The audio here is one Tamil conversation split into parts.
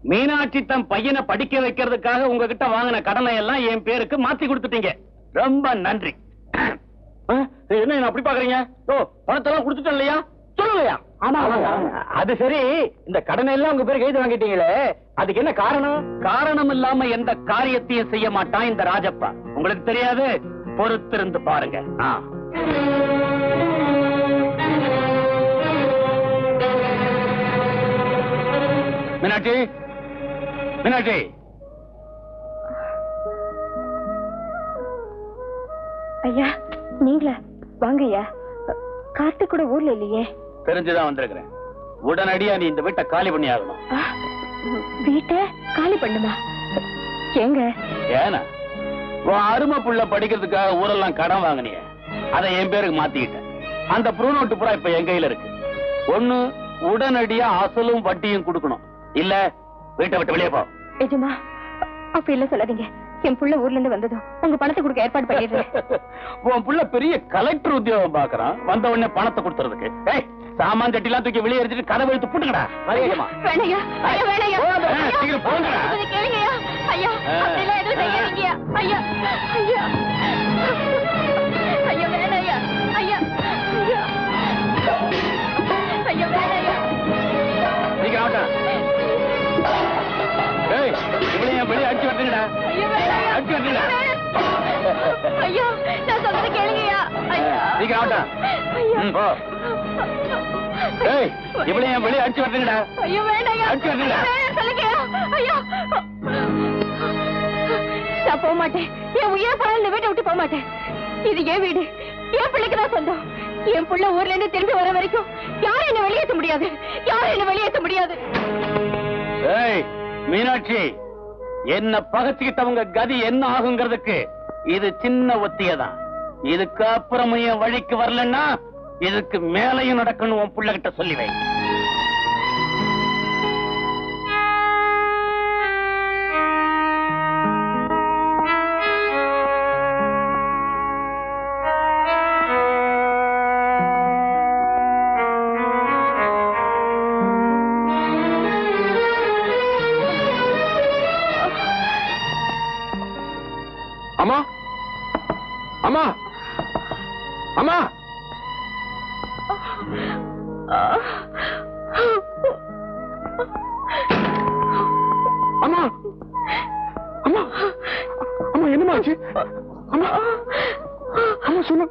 மீனாட்சி தம் பையனை படிக்க வைக்கிறதுக்காக உங்ககிட்ட வாங்கின கடனை எல்லாம் என் பேருக்கு மாத்தி கொடுத்துட்டீங்க. ரொம்ப நன்றி. என்ன அப்படி பாக்குறீங்க? பணத்தெல்லாம் கொடுத்துட்டோம் இல்லையா? சொல்லுங்கய்யா. ஆமா, அது சரி. இந்த கடனை எல்லாம் உங்க பேருக்கு எழுதி வாங்கிட்டீங்களே, அதுக்கு என்ன காரணம்? காரணம் இல்லாம எந்த காரியத்தையும் செய்ய மாட்டான் இந்த ராஜப்பா. உங்களுக்கு தெரியாது, பொறுத்திருந்து பாருங்க. மீனாட்சி, மீனாட்சி. ஐயா, நீங்களா? வாங்க ஐயா. கார்த்திக் கூட ஊர்ல இல்லையே. தெரிஞ்சுதான் வந்திருக்கிறேன். உடனடியா நீ இந்த வீட்டை காலி பண்ணி ஆகணும். வீட்டை காலி பண்ணுமா? எங்க? ஏனா உன் அருமை புள்ள படிக்கிறதுக்காக ஊரெல்லாம் கடன் வாங்கினிய, அதை என் பேருக்கு மாத்திக்கிட்டேன். அந்த ப்ரூவ் நோட்டு பூரா இப்ப என் கையில இருக்கு. ஒண்ணு, உடனடியா அசலும் வட்டியும் கொடுக்கணும். இல்ல வீட்டை விட்டு வெளியே போ. எஜமா, அப்ப இல்ல சொல்லாதீங்க. என் புள்ள ஊர்ல இருந்து வந்ததும் உங்க பணத்தை கொடுக்க ஏற்பாடு பண்ணிடுறேன். உன் புள்ள பெரிய கலெக்டர் உத்தியோகம் பாக்குறான். வந்த உடனே பணத்தை கொடுத்துறதுக்கு சாமான் கட்டிலாம் தூக்கி வெளியே எடுத்துட்டு கதவை எடுத்து புட்டுங்கடா. வேணையா, வேணையா, கேளுங்கய்யா. ஐயா, அப்படிலாம் எதுவும் செய்யாதீங்கய்யா. ஐயா, ஐயா, ஐயா, வேணையா, ஐயா, ஐயா, ஐயா, வேணையா. நீங்க ஆட்டா. ஏய், இவளையும் வெளியே அடிச்சு வரட்டுங்கடா. அடிச்சு வரட்டுங்க. ஐயா, நான் சொல்றது கேளுங்கய்யா. ஐயா, நீங்க ஆட்டா. போ. ஏய், இவளையும் வெளியே அடிச்சு வரட்டுங்கடா. ஐயோ, வேணையா, அடிச்சு வரட்டுங்க. சொல்லுங்கய்யா. ஐயா, நான் போக மாட்டேன். என் உயிரை போனாலும் இந்த வீட்டை விட்டு போக மாட்டேன். இது என் வீடு, என் பிள்ளைக்கு தான் சொந்தம். என் புள்ள ஊர்ல இருந்து திரும்பி வர வரைக்கும் யாரும் என்ன வெளியேற்ற முடியாது. யாரும் என்ன வெளியேற்ற முடியாது. ஏய் மீனாட்சி, என்ன பகச்சுக்கிட்டவங்க கதி என்ன ஆகுங்கிறதுக்கு இது சின்ன ஒத்தியதான். இதுக்கு அப்புறமும் என் வழிக்கு வரலன்னா இதுக்கு மேலையும் நடக்கணும். உன் புள்ள கிட்ட சொல்லி வை. அம்மா, அம்மா, அம்மா. அம்மா, அம்மா, அம்மா, என்னமா ஆச்சு? அம்மா, அம்மா சொல்லு.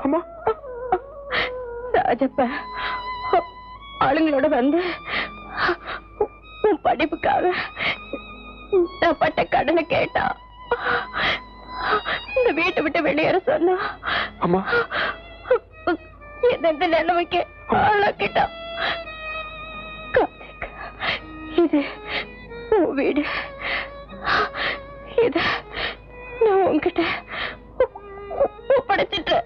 அம்மா, ராஜப்பா ஆளுங்களோட வந்து உன் படிப்புக்காக நான் பட்ட கடனை கேட்டா இந்த வீட்டை விட்டு வெளியேற சொன்னா. அம்மா, எந்த நிலைமைக்கு ஆளாக்கிட்டான். இது உன் வீடு. இத நான் உன்கிட்ட ஒப்படைச்சிட்டேன்.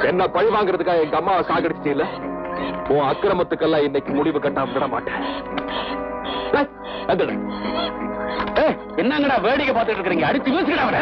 என்ன பழி வாங்குறதுக்காக எங்க அம்மாவை சாகடிச்சிட்டீல்ல, உன் அக்கிரமத்துக்கெல்லாம் இன்னைக்கு முடிவு கட்டாம விட மாட்டேன். என்னங்கடா வேடிக்கை பார்த்துட்டு இருக்கீங்க? அடிச்சு வீசுடா அவனை.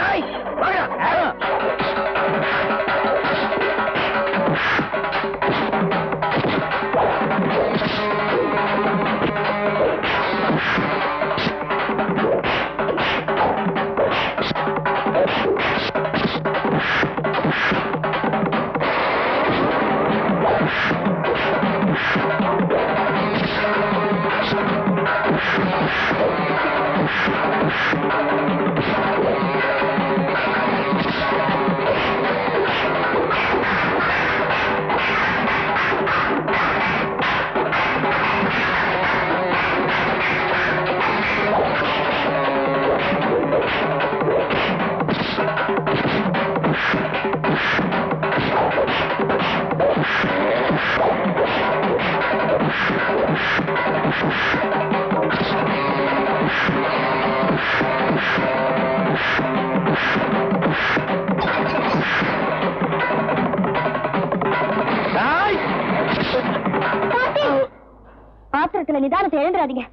ஆத்திரத்துல நிதானத்தை எழுந்துறாதீங்க.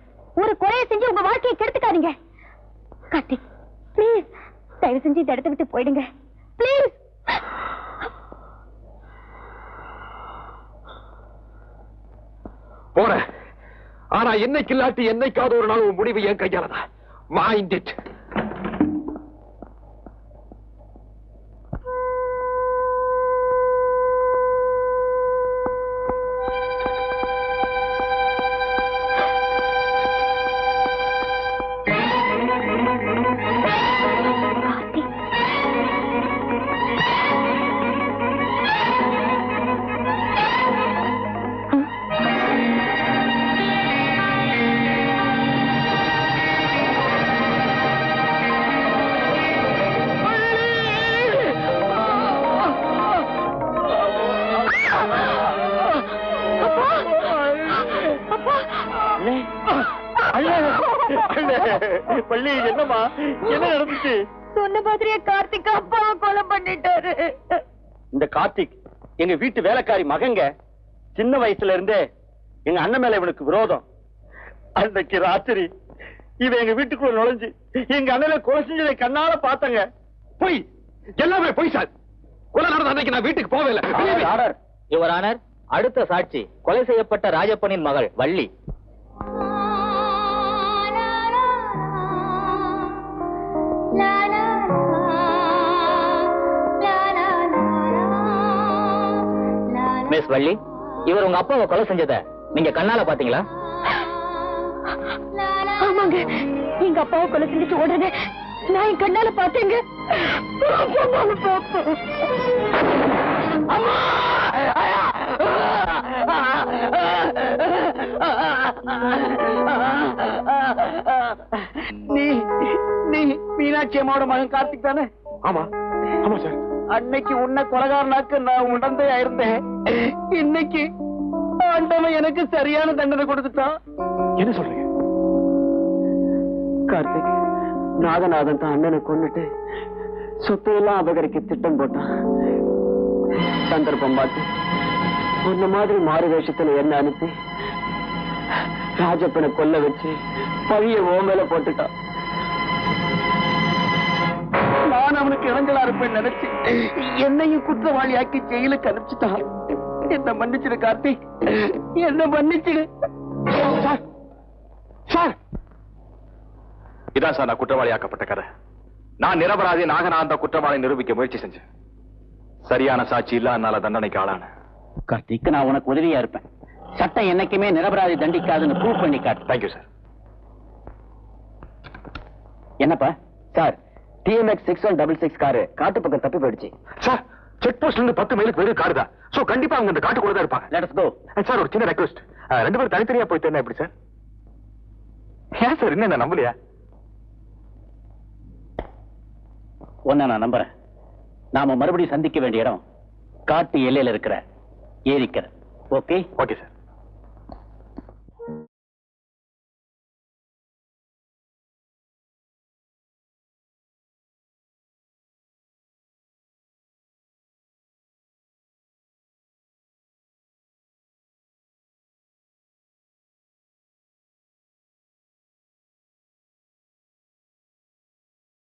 ஒரு கொலையை செஞ்சு உங்க வாழ்க்கையை கெடுத்துக்காதீங்க. கார்த்திக், ப்ளீஸ் தயவு செஞ்சு இந்த இடத்தை விட்டு போயிடுங்க. ப்ளீஸ். போறேன். ஆனா என்னைக்கு இல்லாட்டி என்னைக்காவது ஒரு நாள் உன் முடிவு என் கையாலதான். Mind it. பள்ளி என்னமா என்ன நடந்துச்சு? சொன்ன மாதிரியே கார்த்திக் அப்பாவை கொலை பண்ணிட்டாரு. இந்த கார்த்திக் எங்க வீட்டு வேலைக்காரி மகங்க. சின்ன வயசுல இருந்தே எங்க அண்ணன் மேல இவனுக்கு விரோதம். அன்னைக்கு ராத்திரி இவன் எங்க வீட்டுக்குள்ள நுழைஞ்சு எங்க அண்ணனை கொலை செஞ்சதை கண்ணால பார்த்தங்க. போய் எல்லாமே போய் சார். கொலை நடந்த அன்னைக்கு நான் வீட்டுக்கு போவே இல்லை. Order your honour. அடுத்த சாட்சி கொலை செய்யப்பட்ட ராஜப்பனின் மகள் வள்ளி. மிஸ் வள்ளி, இவர் உங்க அப்பாவை கொலை செஞ்சத நீங்க கண்ணால பாத்தீங்களா? ஆமாங்க, எங்க அப்பாவை கொலை செஞ்சுட்டு உடனே நான் என் கண்ணால பார்த்தேங்க. நீ மீனாட்சி அம்மாவோட மகன் கார்த்திக் தானே? ஆமா ஆமா சார். அன்னைக்கு உன்னை கொலைகாரனாக்கு நான் உடந்தையா இருந்தேன். இன்னைக்கு ஆண்டவன் எனக்கு சரியான தண்டனை கொடுத்துட்டான். என்ன சொல்றீங்க? கார்த்திக், நாகநாதன் தான் அண்ணனை கொன்னுட்டு சொத்தையெல்லாம் அபகரிக்க திட்டம் போட்டான். சந்தர்ப்பம் பார்த்து உன்ன மாதிரி மாறு வேஷத்துல என்ன அனுப்பி ராஜப்பனை கொல்ல வச்சு பழிய ஓ மேல போட்டுட்டான். நான் அவனுக்கு இறங்கலா இருப்பேன் நினைச்சு என்னையும் குற்றவாளியாக்கி ஜெயிலுக்கு அனுப்பிச்சுட்டான். என்ன மன்னிச்சிடு கார்த்திக், என்ன மன்னிச்சிடு. சார், இதான் சார் நான் குற்றவாளியாக்கப்பட்ட கதை. நான் நிரபராதி நாகநாதன் குற்றவாளி நிரூபிக்க முயற்சி செஞ்சேன். சரியான சாட்சி இல்லாதனால தண்டனைக்கு ஆளான. கார்த்திக், நான் உனக்கு உதவியா இருப்பேன். சட்டம் என்னைக்குமே நிரபராதி தண்டிக்காதுன்னு ப்ரூவ் பண்ணி காட்டு. Thank you sir. என்னப்பா சார், TMX 6166 காரு காட்டு பக்கம் தப்பி போயிடுச்சு சார். செக் போஸ்ட்ல இருந்து 10 மைலுக்கு வெறும் கார் தான். சோ கண்டிப்பா அவங்க இந்த காட்டுக்குள்ள தான் இருப்பாங்க. Let us go. சார், ஒரு சின்ன ரெக்வெஸ்ட். ரெண்டு பேரும் தனித்தனியா போய் தேடினா எப்படி சார்? ஏன் சார் என்ன நம்பலையா? ஒன்ன நான் நம்புறேன். நாம மறுபடியும் சந்திக்க வேண்டிய இடம் காட்டு எல்லையில இருக்கிற ஏரிக்கரை. Okay okay sir.